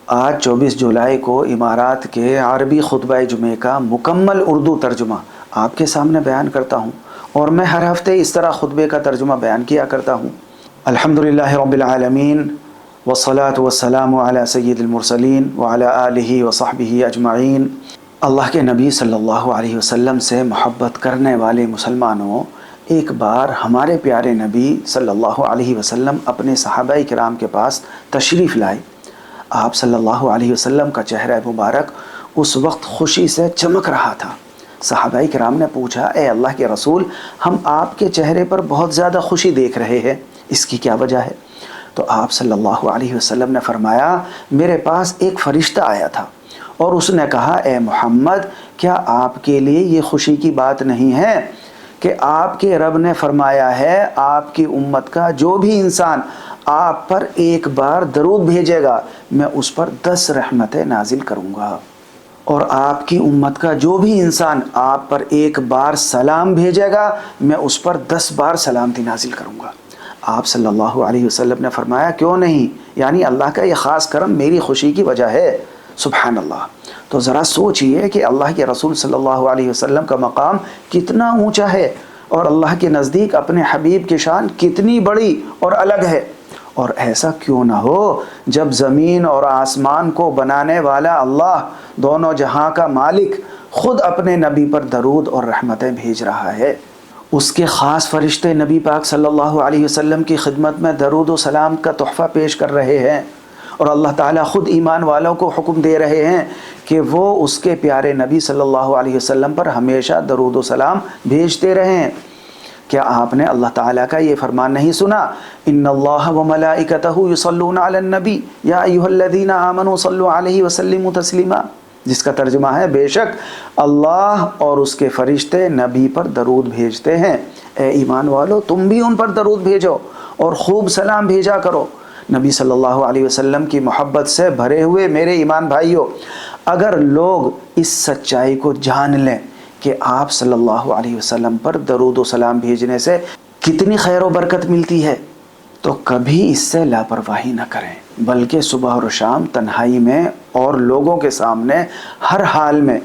آج 24 جولائی کو امارات کے عربی خطبہ جمعے کا مکمل اردو ترجمہ آپ کے سامنے بیان کرتا ہوں، اور میں ہر ہفتے اس طرح خطبے کا ترجمہ بیان کیا کرتا ہوں۔ الحمدللہ رب العالمین والصلاة والسلام علی سید المرسلین وعلی آلہ وصحبہ اجمعین۔ اللہ کے نبی صلی اللہ علیہ وسلم سے محبت کرنے والے مسلمانوں، ایک بار ہمارے پیارے نبی صلی اللہ علیہ وسلم اپنے صحابہ کرام کے پاس تشریف لائے۔ آپ صلی اللہ علیہ وسلم کا چہرہ مبارک اس وقت خوشی سے چمک رہا تھا۔ صحابہ کرام نے پوچھا، اے اللہ کے رسول، ہم آپ کے چہرے پر بہت زیادہ خوشی دیکھ رہے ہیں، اس کی کیا وجہ ہے؟ تو آپ صلی اللہ علیہ وسلم نے فرمایا، میرے پاس ایک فرشتہ آیا تھا اور اس نے کہا، اے محمد، کیا آپ کے لیے یہ خوشی کی بات نہیں ہے کہ آپ کے رب نے فرمایا ہے آپ کی امت کا جو بھی انسان آپ پر ایک بار درود بھیجے گا میں اس پر 10 رحمتیں نازل کروں گا، اور آپ کی امت کا جو بھی انسان آپ پر ایک بار سلام بھیجے گا میں اس پر 10 بار سلامتی نازل کروں گا۔ آپ صلی اللہ علیہ وسلم نے فرمایا، کیوں نہیں، یعنی اللہ کا یہ خاص کرم میری خوشی کی وجہ ہے۔ سبحان اللہ۔ تو ذرا سوچئے کہ اللہ کے رسول صلی اللہ علیہ وسلم کا مقام کتنا اونچا ہے، اور اللہ کے نزدیک اپنے حبیب کی شان کتنی بڑی اور الگ ہے۔ اور ایسا کیوں نہ ہو جب زمین اور آسمان کو بنانے والا اللہ، دونوں جہاں کا مالک، خود اپنے نبی پر درود اور رحمتیں بھیج رہا ہے۔ اس کے خاص فرشتے نبی پاک صلی اللہ علیہ وسلم کی خدمت میں درود و سلام کا تحفہ پیش کر رہے ہیں، اور اللہ تعالیٰ خود ایمان والوں کو حکم دے رہے ہیں کہ وہ اس کے پیارے نبی صلی اللہ علیہ وسلم پر ہمیشہ درود و سلام بھیجتے رہیں۔ کیا آپ نے اللہ تعالیٰ کا یہ فرمان نہیں سنا؟ ان اللہ وملائکتہ یصلون علی النبی یا ایھا الذین آمنوا صلوا علیہ وسلموا تسلیما، جس کا ترجمہ ہے، بے شک اللہ اور اس کے فرشتے نبی پر درود بھیجتے ہیں، اے ایمان والو تم بھی ان پر درود بھیجو اور خوب سلام بھیجا کرو۔ نبی صلی اللہ علیہ وسلم کی محبت سے بھرے ہوئے میرے ایمان بھائیوں، اگر لوگ اس سچائی کو جان لیں کہ آپ صلی اللہ علیہ وسلم پر درود و سلام بھیجنے سے کتنی خیر و برکت ملتی ہے، تو کبھی اس سے لاپرواہی نہ کریں، بلکہ صبح اور شام تنہائی میں اور لوگوں کے سامنے ہر حال میں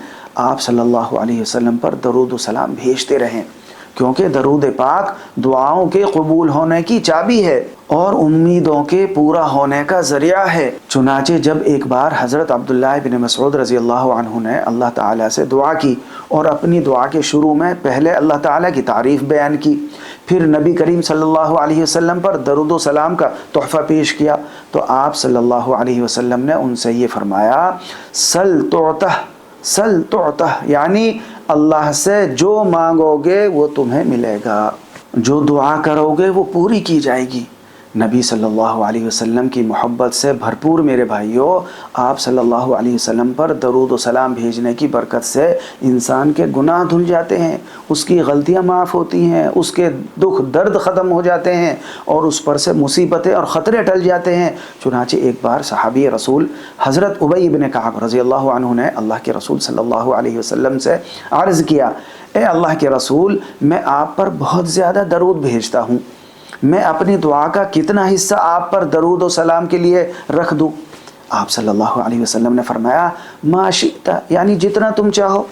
آپ صلی اللہ علیہ وسلم پر درود و سلام بھیجتے رہیں، کیونکہ درود پاک دعاؤں کے قبول ہونے کی چابی ہے اور امیدوں کے پورا ہونے کا ذریعہ ہے۔ چنانچہ جب ایک بار حضرت عبداللہ بن مسعود رضی اللہ عنہ نے اللہ تعالیٰ سے دعا کی، اور اپنی دعا کے شروع میں پہلے اللہ تعالیٰ کی تعریف بیان کی، پھر نبی کریم صلی اللہ علیہ وسلم پر درود و سلام کا تحفہ پیش کیا، تو آپ صلی اللہ علیہ وسلم نے ان سے یہ فرمایا، سل تعطہ، سل تعطہ، یعنی اللہ سے جو مانگو گے وہ تمہیں ملے گا، جو دعا کرو گے وہ پوری کی جائے گی۔ نبی صلی اللہ علیہ وسلم کی محبت سے بھرپور میرے بھائیوں، آپ صلی اللہ علیہ وسلم پر درود و سلام بھیجنے کی برکت سے انسان کے گناہ دھل جاتے ہیں، اس کی غلطیاں معاف ہوتی ہیں، اس کے دکھ درد ختم ہو جاتے ہیں، اور اس پر سے مصیبتیں اور خطرے ٹل جاتے ہیں۔ چنانچہ ایک بار صحابی رسول حضرت ابی بن کعب رضی اللہ عنہ نے اللہ کے رسول صلی اللہ علیہ وسلم سے عرض کیا، اے اللہ کے رسول، میں آپ پر بہت زیادہ درود بھیجتا ہوں، میں اپنی دعا کا کتنا حصہ آپ پر درود و سلام کے لیے رکھ دوں؟ آپ صلی اللہ علیہ وسلم نے فرمایا، ما شئت، یعنی جتنا تم چاہو۔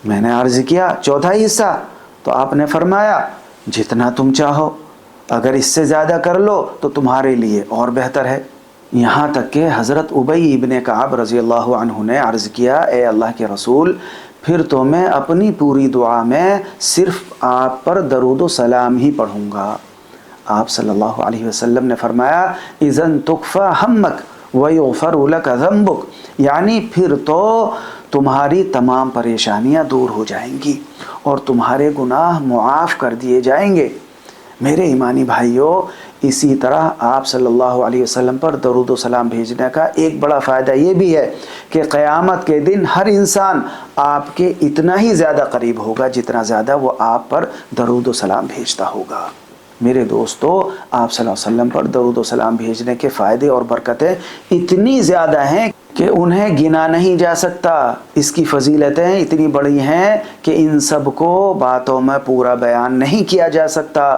میں نے عرض کیا، چوتھا حصہ؟ تو آپ نے فرمایا، جتنا تم چاہو، اگر اس سے زیادہ کر لو تو تمہارے لیے اور بہتر ہے۔ یہاں تک کہ حضرت ابی بن کعب رضی اللہ عنہ نے عرض کیا، اے اللہ کے رسول، پھر تو میں اپنی پوری دعا میں صرف آپ پر درود و سلام ہی پڑھوں گا۔ آپ صلی اللہ علیہ وسلم نے فرمایا، اذن تکفی ہمک ویغفر لک ذنبک، یعنی پھر تو تمہاری تمام پریشانیاں دور ہو جائیں گی اور تمہارے گناہ معاف کر دیے جائیں گے۔ میرے ایمانی بھائیوں، اسی طرح آپ صلی اللہ علیہ وسلم پر درود و سلام بھیجنے کا ایک بڑا فائدہ یہ بھی ہے کہ قیامت کے دن ہر انسان آپ کے اتنا ہی زیادہ قریب ہوگا جتنا زیادہ وہ آپ پر درود و سلام بھیجتا ہوگا۔ میرے دوستو، آپ صلی اللہ علیہ وسلم پر درود و سلام بھیجنے کے فائدے اور برکتیں اتنی زیادہ ہیں کہ انہیں گنا نہیں جا سکتا۔ اس کی فضیلتیں اتنی بڑی ہیں کہ ان سب کو باتوں میں پورا بیان نہیں کیا جا سکتا۔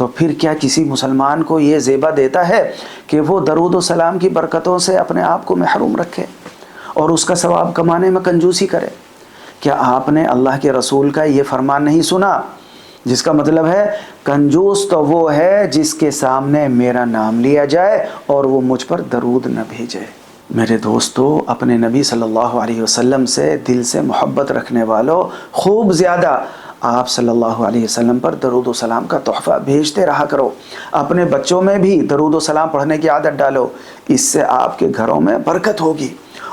تو پھر کیا کسی مسلمان کو یہ زیبا دیتا ہے کہ وہ درود و سلام کی برکتوں سے اپنے آپ کو محروم رکھے اور اس کا ثواب کمانے میں کنجوسی کرے؟ کیا آپ نے اللہ کے رسول کا یہ فرمان نہیں سنا جس کا مطلب ہے کنجوس تو وہ ہے جس کے سامنے میرا نام لیا جائے اور وہ مجھ پر درود نہ بھیجے؟ میرے دوستو، اپنے نبی صلی اللہ علیہ وسلم سے دل سے محبت رکھنے والوں، خوب زیادہ آپ صلی اللہ علیہ وسلم پر درود و سلام کا تحفہ بھیجتے رہا کرو۔ اپنے بچوں میں بھی درود و سلام پڑھنے کی عادت ڈالو، اس سے آپ کے گھروں میں برکت ہوگی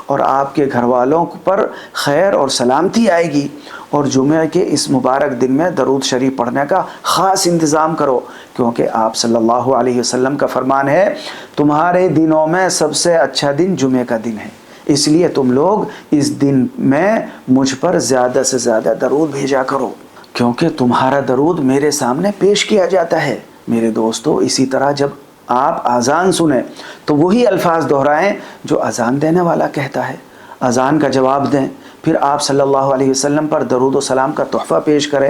اور آپ کے گھر والوں پر خیر اور سلامتی آئے گی۔ اور جمعہ کے اس مبارک دن میں درود شریف پڑھنے کا خاص انتظام کرو، کیونکہ آپ صلی اللہ علیہ وسلم کا فرمان ہے تمہارے دنوں میں سب سے اچھا دن جمعہ کا دن ہے، اس لیے تم لوگ اس دن میں مجھ پر زیادہ سے زیادہ درود بھیجا کرو، کیونکہ تمہارا درود میرے سامنے پیش کیا جاتا ہے۔ میرے دوستو، اسی طرح جب آپ اذان سنیں تو وہی الفاظ دہرائیں جو اذان دینے والا کہتا ہے، اذان کا جواب دیں، پھر آپ صلی اللہ علیہ وسلم پر درود و سلام کا تحفہ پیش کریں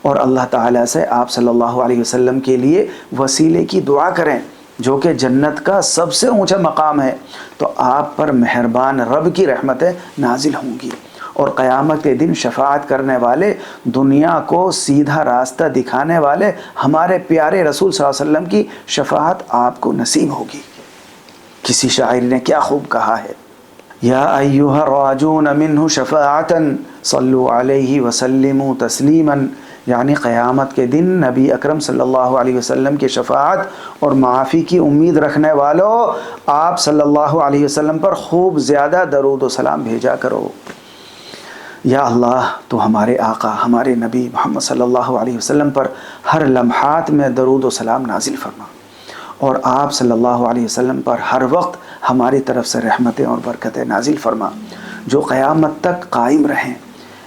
اور اللہ تعالیٰ سے آپ صلی اللہ علیہ وسلم کے لیے وسیلے کی دعا کریں جو کہ جنت کا سب سے اونچا مقام ہے، تو آپ پر مہربان رب کی رحمتیں نازل ہوں گی اور قیامت کے دن شفاعت کرنے والے، دنیا کو سیدھا راستہ دکھانے والے ہمارے پیارے رسول صلی اللہ علیہ وسلم کی شفاعت آپ کو نصیب ہوگی۔ کسی شاعر نے کیا خوب کہا ہے، یا ایھا الراجون منہ شفاعتا صلوا علیہ وسلموا تسلیما، یعنی قیامت کے دن نبی اکرم صلی اللہ علیہ وسلم کی شفاعت اور معافی کی امید رکھنے والوں، آپ صلی اللہ علیہ وسلم پر خوب زیادہ درود و سلام بھیجا کرو۔ یا اللہ، تو ہمارے آقا، ہمارے نبی محمد صلی اللہ علیہ وسلم پر ہر لمحات میں درود و سلام نازل فرما، اور آپ صلی اللہ علیہ وسلم پر ہر وقت ہماری طرف سے رحمتیں اور برکتیں نازل فرما جو قیامت تک قائم رہیں۔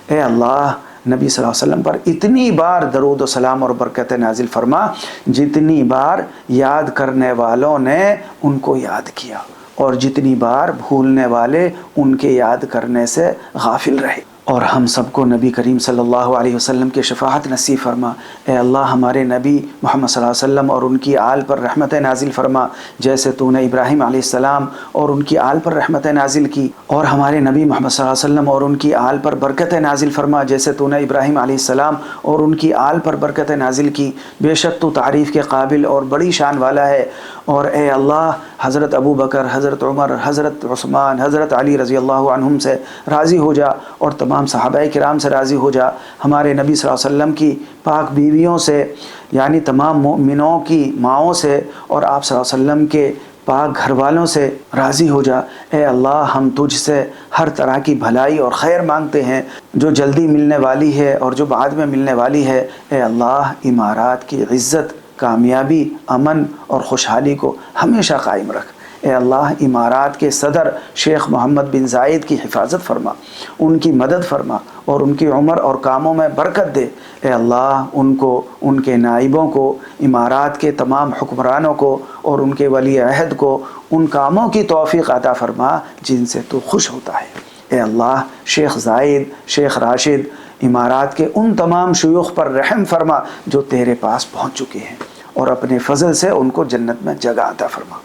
اے اللہ، نبی صلی اللہ علیہ وسلم پر اتنی بار درود و سلام اور برکتیں نازل فرما جتنی بار یاد کرنے والوں نے ان کو یاد کیا اور جتنی بار بھولنے والے ان کے یاد کرنے سے غافل رہے۔ اور ہم سب کو نبی کریم صلی اللہ علیہ وسلم کی شفاعت نصیب فرما۔ اے اللہ، ہمارے نبی محمد صلی اللہ علیہ وسلم اور ان کی آل پر رحمتیں نازل فرما، جیسے تو نے ابراہیم علیہ السلام اور ان کی آل پر رحمتیں نازل کی، اور ہمارے نبی محمد صلی اللہ علیہ وسلم اور ان کی آل پر برکتیں نازل فرما، جیسے تو نے ابراہیم علیہ السلام اور ان کی آل پر برکتیں نازل کی۔ بے شک تو تعریف کے قابل اور بڑی شان والا ہے۔ اور اے اللہ، حضرت ابو بکر، حضرت عمر، حضرت عثمان، حضرت علی رضی اللہ عنہم سے راضی ہو جا اور تمام صحابہ کرام سے راضی ہو جا۔ ہمارے نبی صلی اللہ علیہ وسلم کی پاک بیویوں سے، یعنی تمام مومنوں کی ماؤں سے، اور آپ صلی اللہ علیہ وسلم کے پاک گھر والوں سے راضی ہو جا۔ اے اللہ، ہم تجھ سے ہر طرح کی بھلائی اور خیر مانگتے ہیں جو جلدی ملنے والی ہے اور جو بعد میں ملنے والی ہے۔ اے اللہ، امارات کی عزت، کامیابی، امن اور خوشحالی کو ہمیشہ قائم رکھ۔ اے اللہ، امارات کے صدر شیخ محمد بن زائد کی حفاظت فرما، ان کی مدد فرما اور ان کی عمر اور کاموں میں برکت دے۔ اے اللہ، ان کو، ان کے نائبوں کو، امارات کے تمام حکمرانوں کو اور ان کے ولی عہد کو ان کاموں کی توفیق عطا فرما جن سے تو خوش ہوتا ہے۔ اے اللہ، شیخ زائد، شیخ راشد، امارات کے ان تمام شیوخ پر رحم فرما جو تیرے پاس پہنچ چکے ہیں، اور اپنے فضل سے ان کو جنت میں جگہ عطا فرما۔